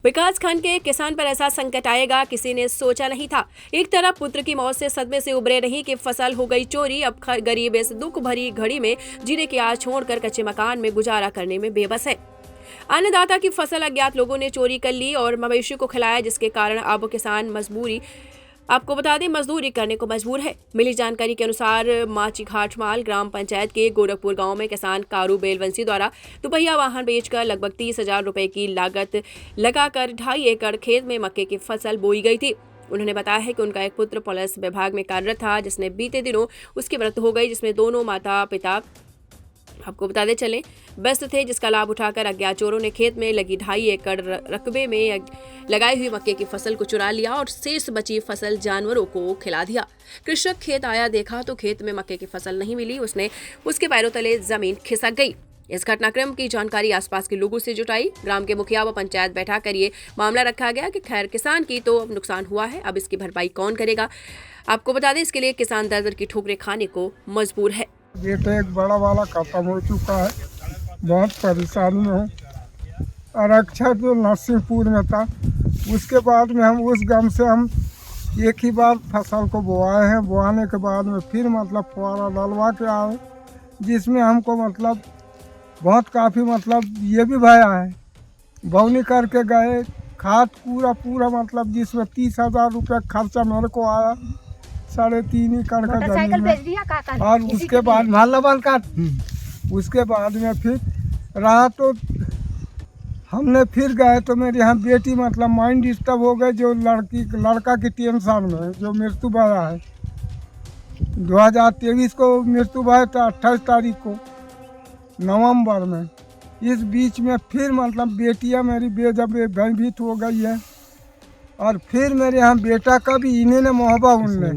विकासखंड के किसान पर ऐसा संकट आएगा किसी ने सोचा नहीं था। एक तरफ पुत्र की मौत से सदमे से उबरे नहीं कि फसल हो गई चोरी, अब गरीब इस दुख भरी घड़ी में जीने की आस छोड़कर कच्चे मकान में गुजारा करने में बेबस है। अन्नदाता की फसल अज्ञात लोगों ने चोरी कर ली और मवेशी को खिलाया, जिसके कारण अब किसान आपको बता दें मजदूरी करने को मजबूर है। मिली जानकारी के अनुसार माची घाटमाल ग्राम पंचायत के गोरखपुर गांव में किसान कारू बेलवंशी द्वारा दुपहिया वाहन बेचकर लगभग 30,000 रुपए की लागत लगाकर 2.5 एकड़ खेत में मक्के की फसल बोई गई थी। उन्होंने बताया है कि उनका एक पुत्र पुलिस विभाग में कार्यरत था, जिसने बीते दिनों उसकी मृत्यु हो गई, जिसमें दोनों माता पिता आपको बताते चले व्यस्त थे, जिसका लाभ उठाकर अज्ञात चोरों ने खेत में लगी 2.5 एकड़ रकबे में लगाई हुई मक्के की फसल को चुरा लिया और शेष बची फसल जानवरों को खिला दिया। कृषक खेत आया, देखा तो खेत में मक्के की फसल नहीं मिली, उसके पैरों तले जमीन खिसक गई। इस घटनाक्रम की जानकारी आसपास के लोगों से जुटाई। ग्राम के मुखिया व पंचायत बैठा कर ये मामला रखा गया कि खैर किसान की तो नुकसान हुआ है, अब इसकी भरपाई कौन करेगा। आपको बता दें इसके लिए किसान दर की ठोकरें खाने को मजबूर है। बेटे एक बड़ा वाला खत्म हो चुका है, बहुत परेशानी में हूँ। और अक्षर जो नरसिंहपुर में था, उसके बाद में हम उस गांव से हम एक ही बार फसल को बोआए हैं। बोआने के बाद में फिर मतलब फुहारा डलवा के आए, जिसमें हमको मतलब बहुत काफ़ी मतलब ये भी भया है। बौनी करके गए, खाद पूरा मतलब जिसमें 30,000 रुपये खर्चा मेरे को आया, 3.5 एकड़ का जमीन में। और उसके बाद उसके बाद में फिर रहा तो हमने फिर गए तो मेरे यहाँ बेटी मतलब माइंड डिस्टर्ब हो गए, जो लड़का की टेंशन में जो मृत्यु भया है। 2023 को मृत्यु भया था, 28 तारीख को नवंबर में। इस बीच में फिर मतलब बेटियाँ मेरी भयभीत हो गई है। और फिर मेरे यहाँ बेटा का भी इन्हें ने मोहब्बत उनने